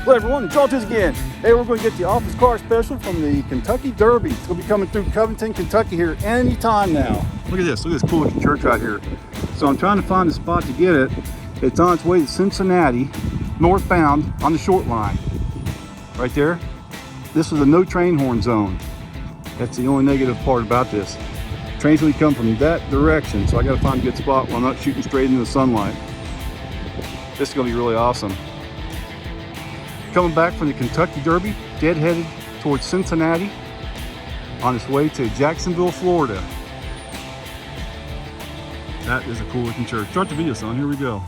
Hello everyone, it's Locomotives again. Hey, we're going to get the Office Car Special from the Kentucky Derby. It's going to be coming through Covington, Kentucky here any time now. Look at this cool looking church right here. So I'm trying to find a spot to get it. It's on its way to Cincinnati, northbound on the short line. Right there. This is a no train horn zone. That's the only negative part about this. Trains will come from that direction, so I got to find a good spot where I'm not shooting straight into the sunlight. This is going to be really awesome. Coming back from the Kentucky Derby, deadheaded towards Cincinnati, on its way to Jacksonville, Florida. That is a cool looking church. Start the video, son. Here we go.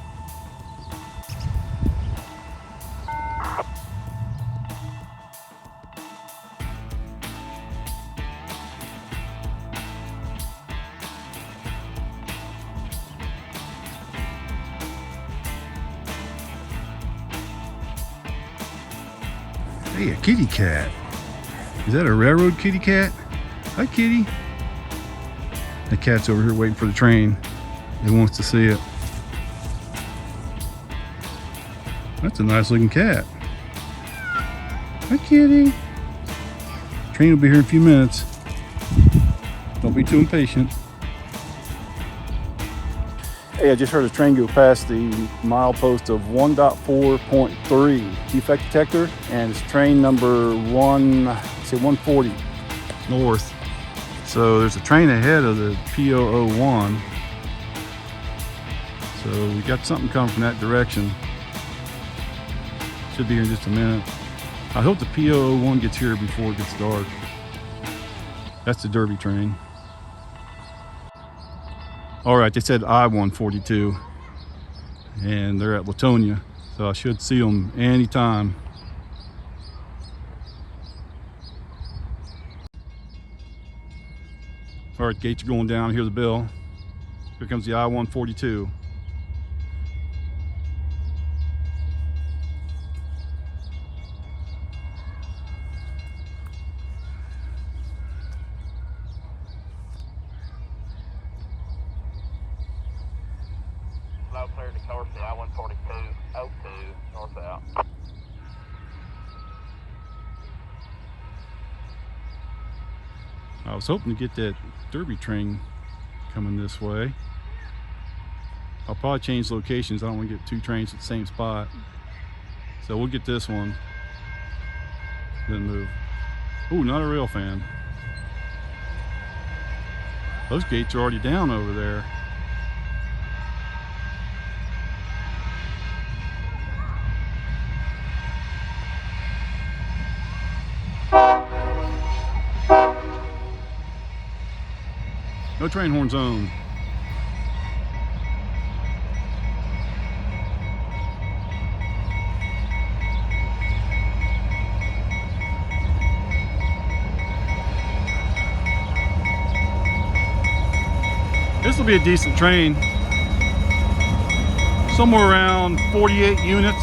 Hey, a kitty cat. Is that a railroad kitty cat? Hi, kitty. The cat's over here waiting for the train. It wants to see it. That's a nice looking cat. Hi, kitty. Train will be here in a few minutes. Don't be too impatient. Hey, I just heard a train go past the milepost of 1.4.3 defect detector, and it's train number 140 north. So there's a train ahead of the P001. So we got something coming from that direction. Should be here in just a minute. I hope the P001 gets here before it gets dark. That's the Derby train. All right, they said I-142, and they're at Latonia, so I should see them anytime. All right, gates are going down. Here's the bell. Here comes the I-142. Clear to course the I-142-02 north out. I was hoping to get that Derby train coming this way. I'll probably change locations. I don't want to get two trains at the same spot. So we'll get this one, then move. Ooh, not a rail fan. Those gates are already down over there. No train horn zone. This will be a decent train. Somewhere around 48 units.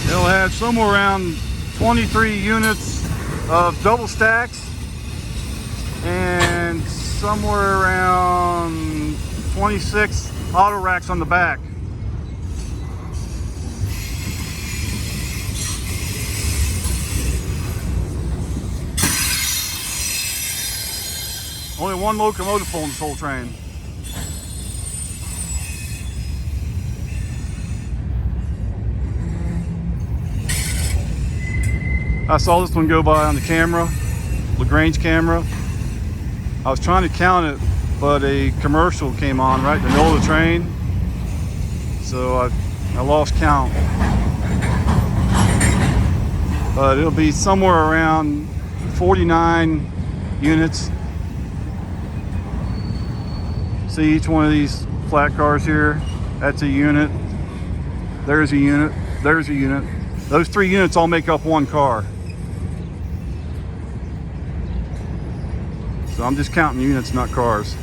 They'll have somewhere around 23 units of double stacks and somewhere around 26 auto racks on the back. Only one locomotive pulling this whole train. I saw this one go by on the camera, LaGrange camera. I was trying to count it, but a commercial came on right in the middle of the train. So I lost count. But it'll be somewhere around 49 units. See each one of these flat cars here? That's a unit. There's a unit. There's a unit. Those three units all make up one car. So I'm just counting units, not cars.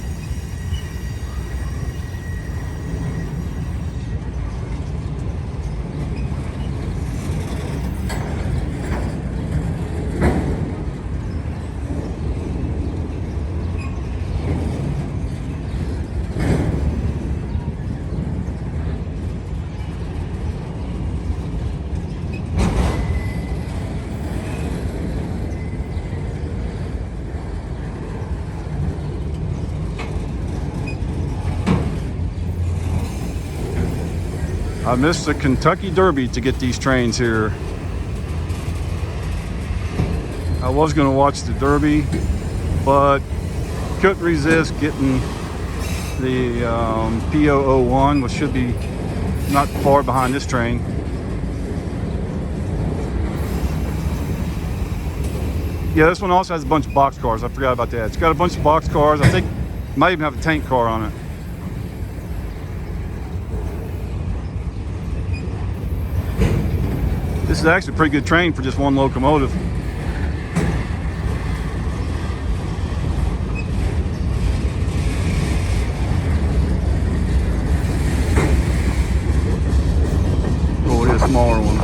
I missed the Kentucky Derby to get these trains here. I was going to watch the Derby, but couldn't resist getting the P001, which should be not far behind this train. Yeah, this one also has a bunch of box cars. I forgot about that. It's got a bunch of box cars. I think it might even have a tank car on it. This is actually a pretty good train for just one locomotive. Oh, here's a smaller one.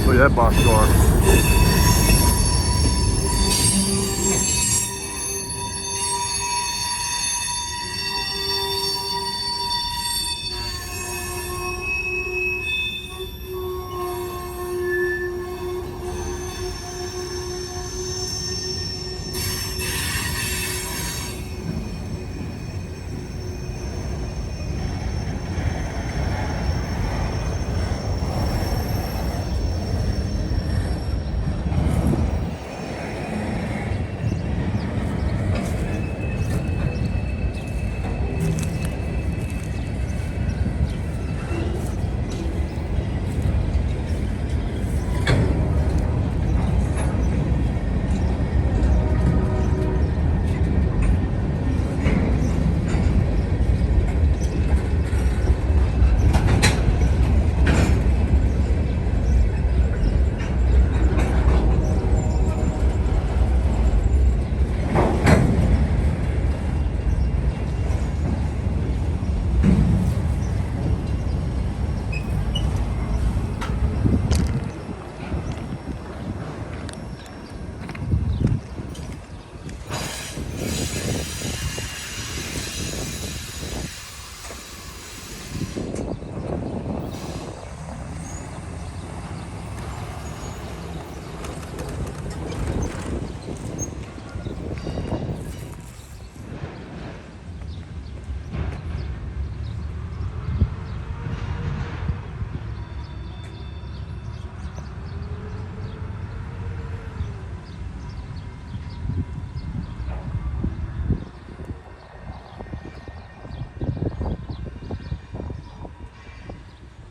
Look at that box car.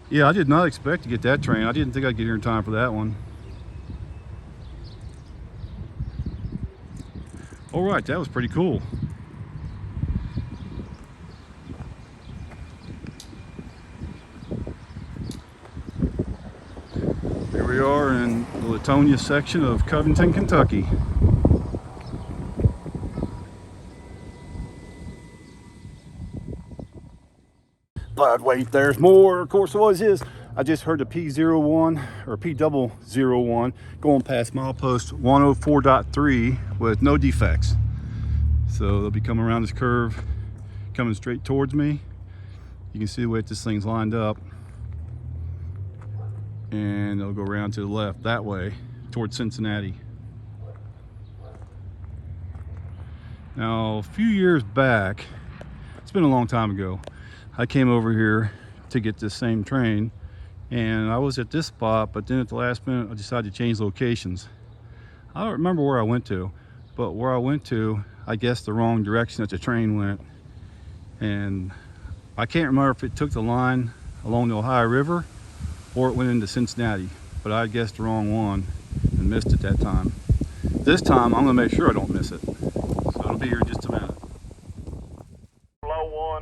Yeah, I did not expect to get that train. I didn't think I'd get here in time for that one. All right, that was pretty cool. Here we are in the Latonia section of Covington, Kentucky. But wait, there's more. Of course, what is? I just heard the P01 or P001 going past milepost 104.3 with no defects. So they'll be coming around this curve, coming straight towards me. You can see the way this thing's lined up. And they'll go around to the left that way towards Cincinnati. Now, a few years back, it's been a long time ago, I came over here to get this same train, and I was at this spot, but then at the last minute I decided to change locations. I don't remember where I went to, but where I went to, I guessed the wrong direction that the train went, and I can't remember if it took the line along the Ohio River or it went into Cincinnati, but I guessed the wrong one and missed it that time. This time I'm gonna make sure I don't miss it, so it'll be here in just a minute. Low one.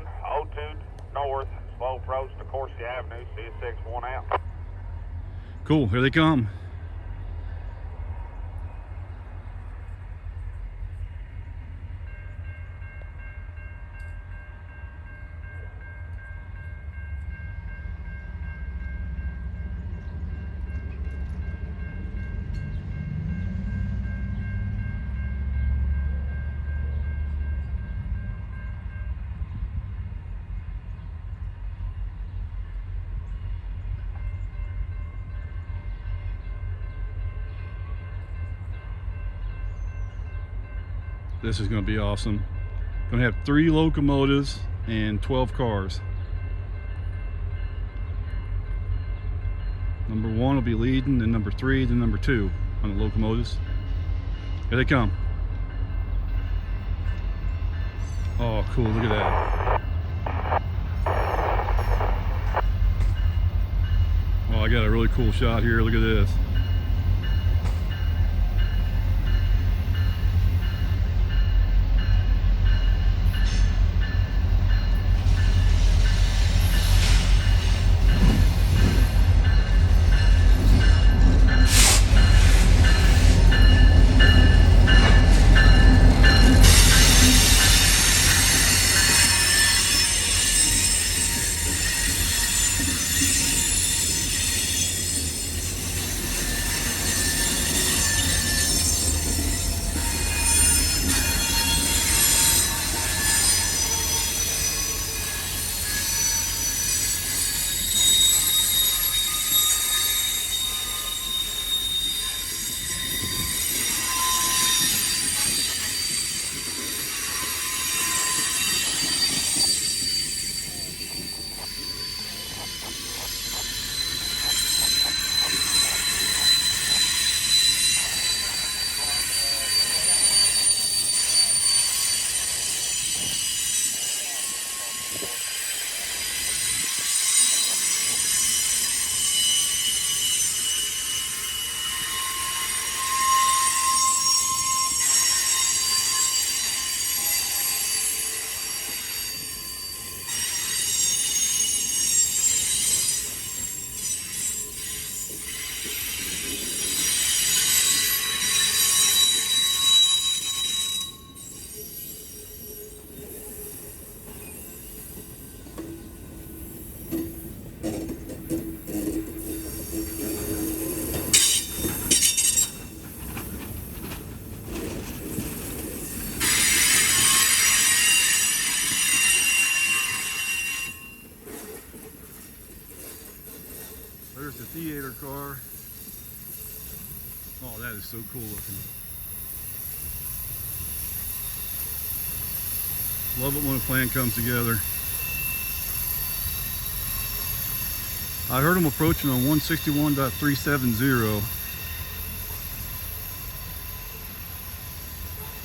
Cool, here they come. This is going to be awesome. Going to have 3 locomotives and 12 cars. Number 1 will be leading, then number 3, then number 2 on the locomotives. Here they come. Oh, cool, look at that. Oh, I got a really cool shot here, look at this. There's the theater car. Oh, that is so cool looking. Love it when a plan comes together. I heard them approaching on 161.370.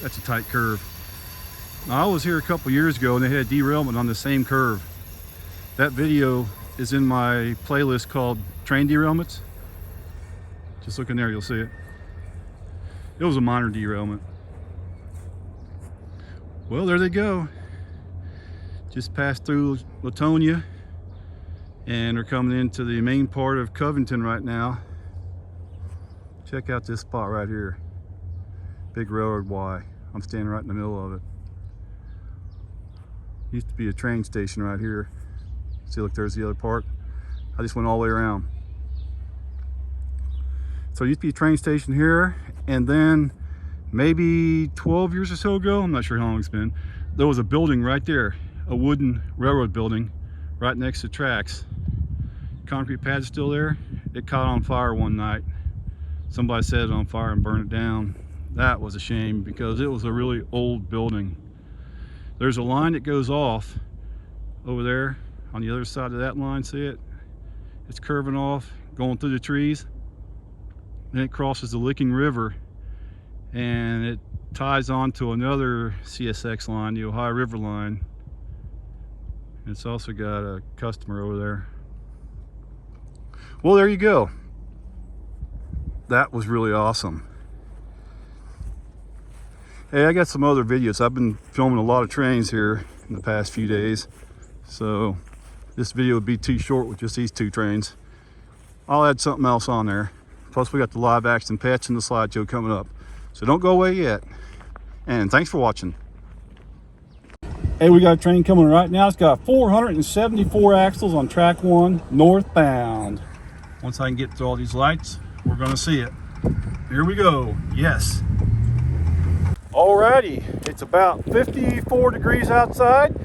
That's a tight curve. Now, I was here a couple years ago and they had a derailment on the same curve. That video is in my playlist called Train Derailments. Just look in there, you'll see it. It was a minor derailment. Well, there they go. Just passed through Latonia and are coming into the main part of Covington right now. Check out this spot right here. Big railroad Y. I'm standing right in the middle of it. Used to be a train station right here. See, look, there's the other part. I just went all the way around. So it used to be a train station here, and then maybe 12 years or so ago, I'm not sure how long it's been, there was a building right there, a wooden railroad building right next to tracks. Concrete pad's still there. It caught on fire one night. Somebody set it on fire and burned it down. That was a shame because it was a really old building. There's a line that goes off over there on the other side of that line. See it? It's curving off, going through the trees. Then it crosses the Licking River and it ties on to another CSX line, the Ohio River line. It's also got a customer over there. Well, there you go. That was really awesome. Hey, I got some other videos. I've been filming a lot of trains here in the past few days, so this video would be too short with just these two trains. I'll add something else on there. Plus we got the live action pets and the slideshow coming up. So don't go away yet. And thanks for watching. Hey, we got a train coming right now. It's got 474 axles on track 1 northbound. Once I can get through all these lights, we're gonna see it. Here we go. Yes. Alrighty, it's about 54 degrees outside.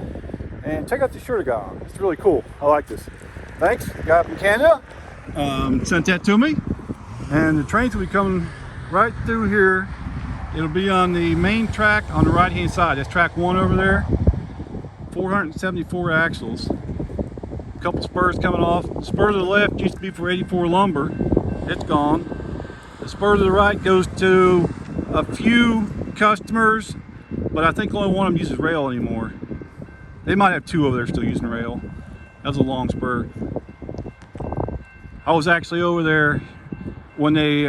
And check out the shirt I got on. It's really cool. I like this. Thanks, guy from Canada. Sent that to me. And the trains will be coming right through here. It'll be on the main track on the right hand side. That's track 1 over there. 474 axles. A couple spurs coming off. The spur to the left used to be for 84 lumber. It's gone. The spur to the right goes to a few customers, but I think only one of them uses rail anymore. They might have 2 over there still using rail. That was a long spur. I was actually over there when they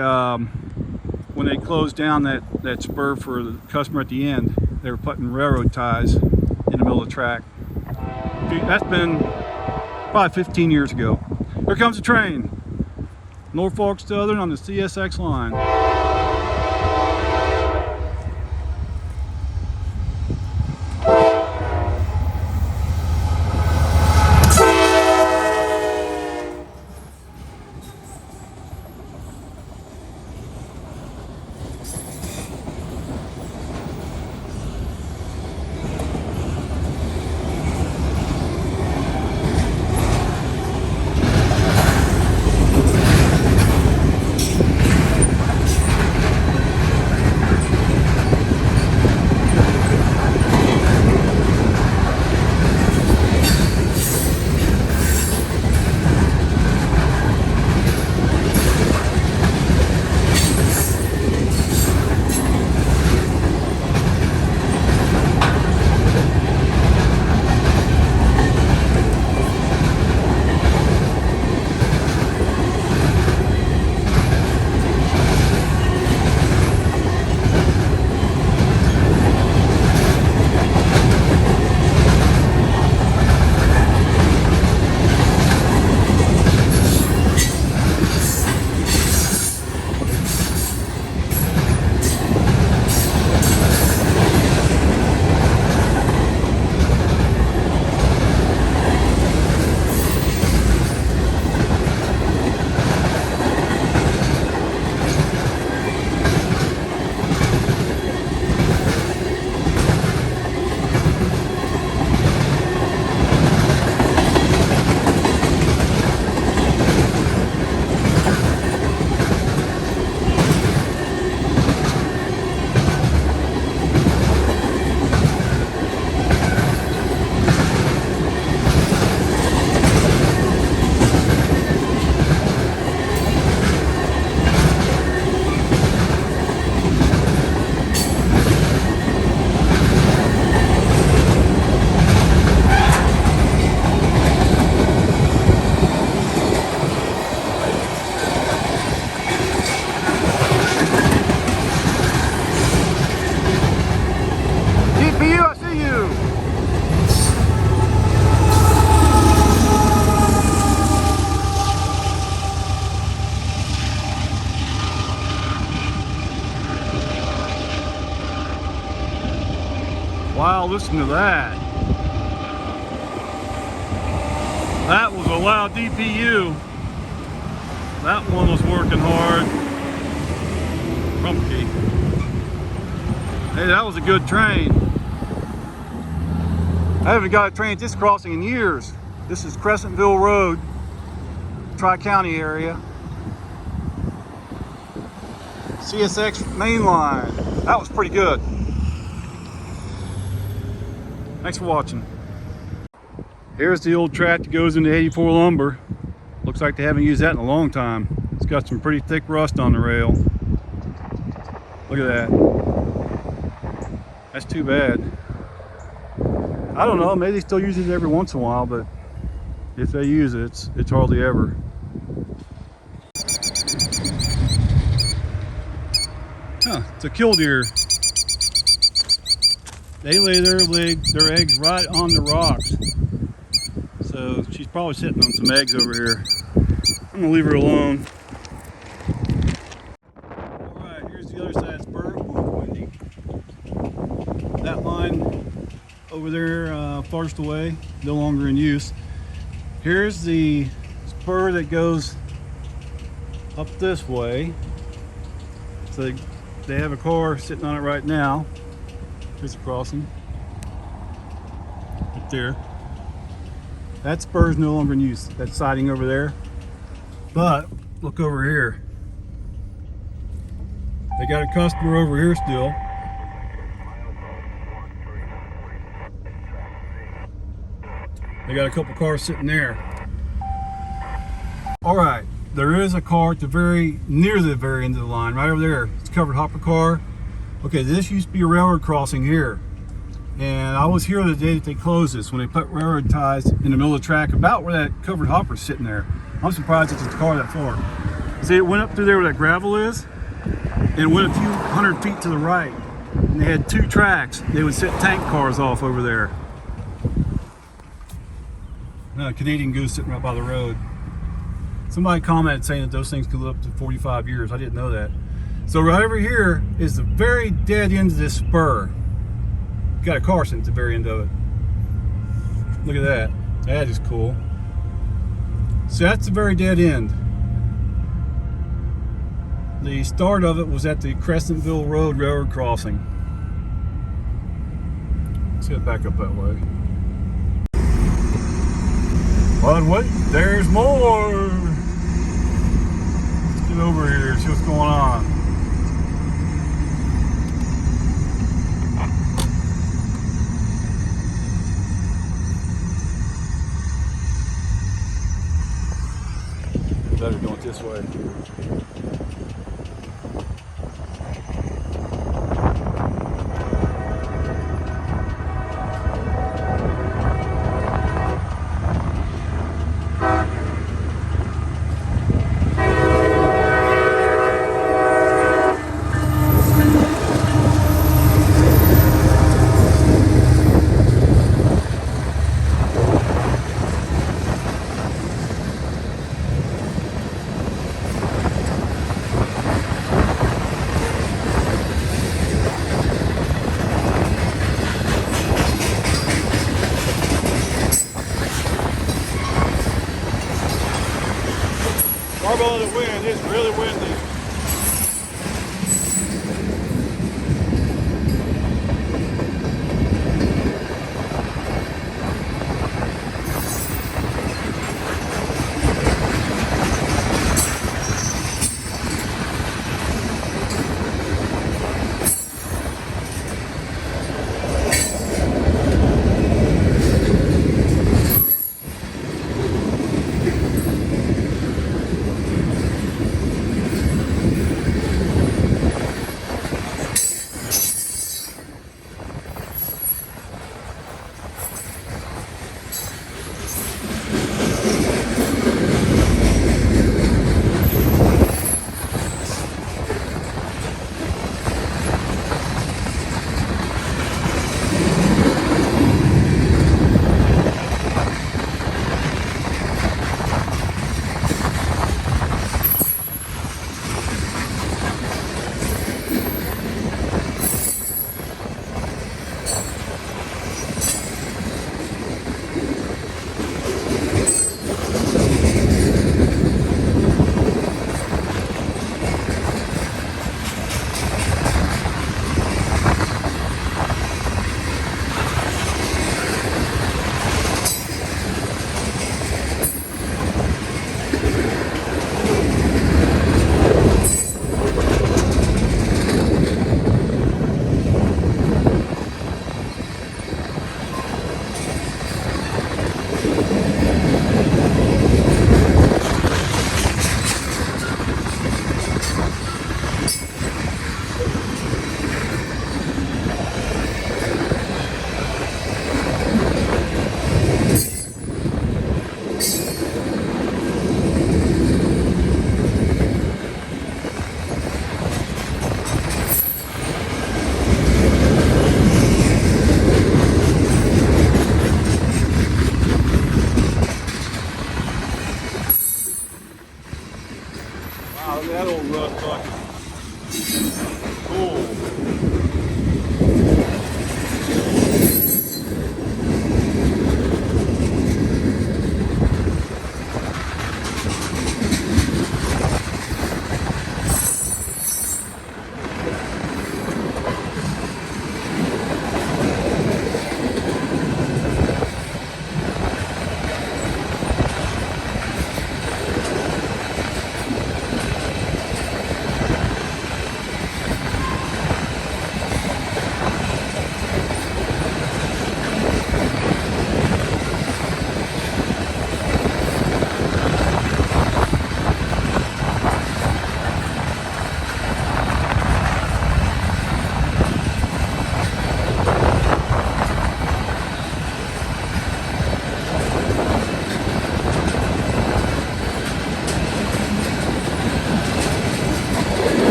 closed down that spur for the customer at the end. They were putting railroad ties in the middle of the track. That's been probably 15 years ago. Here comes the train. Norfolk Southern on the CSX line. Wow, listen to that. That was a loud DPU. That one was working hard. Crumpy. Hey, that was a good train. I haven't got a train at this crossing in years. This is Crescentville Road, Tri-County area. CSX main line. That was pretty good. Thanks for watching. Here's the old track that goes into 84 lumber. Looks like they haven't used that in a long time. It's got some pretty thick rust on the rail. Look at that. That's too bad. I don't know, maybe they still use it every once in a while, but if they use it, it's hardly ever. Huh, it's a killdeer. They lay their eggs right on the rocks. So she's probably sitting on some eggs over here. I'm gonna leave her alone. Alright, here's the other side of Spur. Ooh, windy. That line over there, farthest away, no longer in use. Here's the spur that goes up this way. So they have a car sitting on it right now. Here's a crossing. Right there. That spur is no longer in use. That siding over there. But look over here. They got a customer over here still. They got a couple cars sitting there. All right, there is a car at near the very end of the line, right over there. It's a covered hopper car. Okay, this used to be a railroad crossing here. And I was here the day that they closed this, when they put railroad ties in the middle of the track, about where that covered hopper's sitting there. I'm surprised it's a car that far. See, it went up through there where that gravel is, and it went a few hundred feet to the right. And they had 2 tracks. They would set tank cars off over there. A Canadian Goose sitting right by the road. Somebody commented saying that those things could live up to 45 years. I didn't know that. So right over here is the very dead end of this spur. Got a car sitting at the very end of it. Look at that. That is cool. So that's the very dead end. The start of it was at the Crescentville Road railroad crossing. Let's get back up that way. But wait, there's more. Let's get over here, see what's going on. Better going this way. Marble of the wind, it's really windy.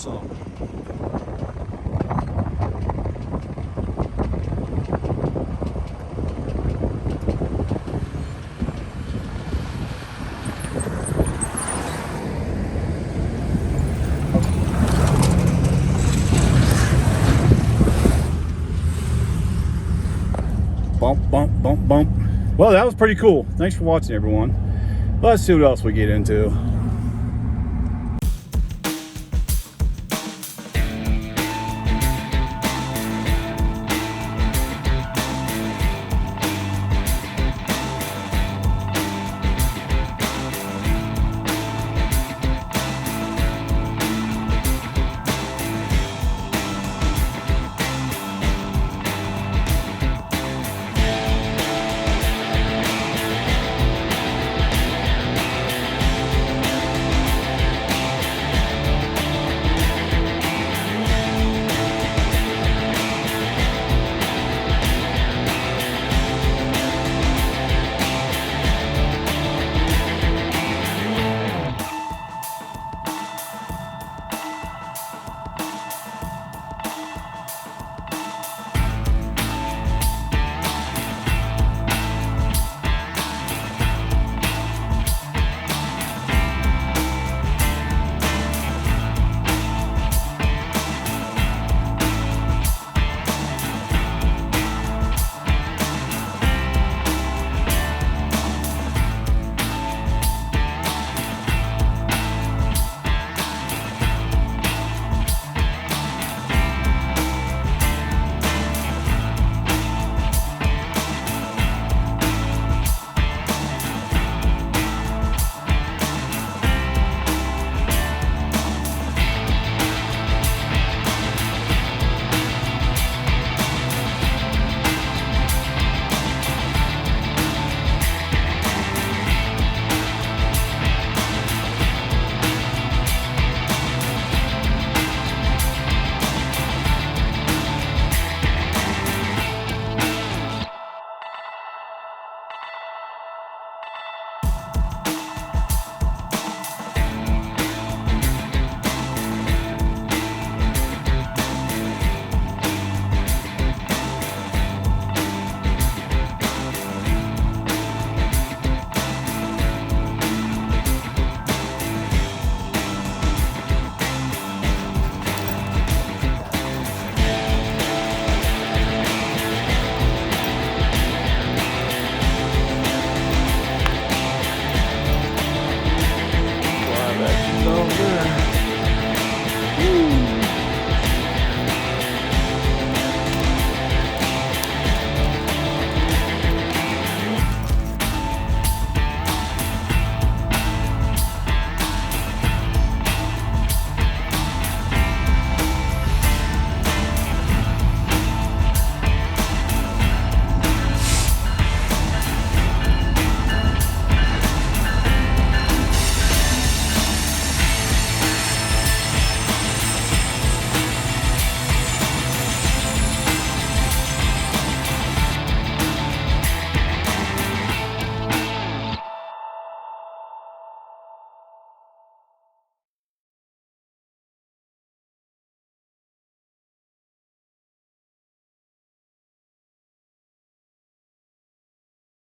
awesome. Bump, bump, bump, bump. Well, that was pretty cool. Thanks for watching, everyone. Let's see what else we get into.